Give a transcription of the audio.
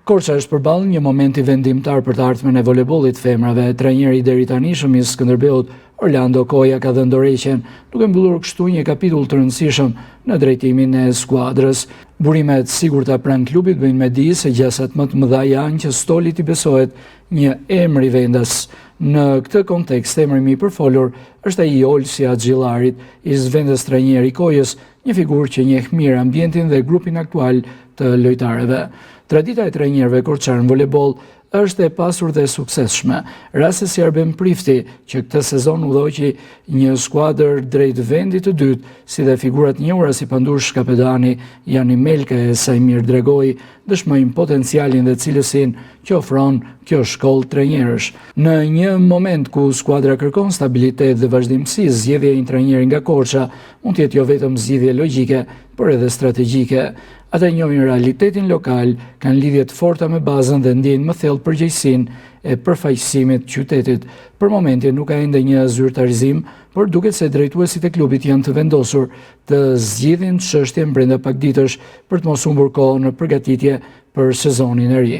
Korça është përballë një momenti vendimtar për të ardhmen e voleybollit femrave. Trajneri i deri tani i Skënderbeut, Orlando Koja, ka dhënë dorëheqjen, duke mbyllur kështu një kapitull të rëndësishëm në drejtimin e skuadrës. Burimet sigurta pranë klubit bëjnë me di se gjasat më të mëdha janë që Stolit i besohet një emër i vendas. Në këtë kontekst, emri më i përfolur është ai i Olsi Axhillarit, i zvendas trajneri i Kojës, një figurë që njeh mirë ambientin dhe grupin aktual të lojtarëve. Tradita e trajnerëve korçar në volejboll është e pasur dhe suksesshme. Raste si Arben Prifti, që këtë sezon udhëhoqi një skuadër drejt vendit të dytë, si dhe figurat njohura si Pandush Kapedani, Jani Melka e Sajmir Dregoj, dëshmojnë potencialin dhe cilësinë që ofron kjo shkollë trajnerësh. Në një moment ku skuadra kërkon stabilitet dhe vazhdimsi, zgjedhja e një trajneri nga Korça mund të jetë jo vetëm zgjidhje logjike, por edhe strategjike. Ata njohin realitetin lokal, kanë lidhje të forta me bazën dhe ndjejnë më thellë përgjegjësinë e përfaqësimit të qytetit. Për momentin nuk ka ende një zyrtarizim, por duket se drejtuesit e klubit janë të vendosur të zgjidhin çështjen brenda pak ditësh për të mos humbur kohë në përgatitje për sezonin e ri.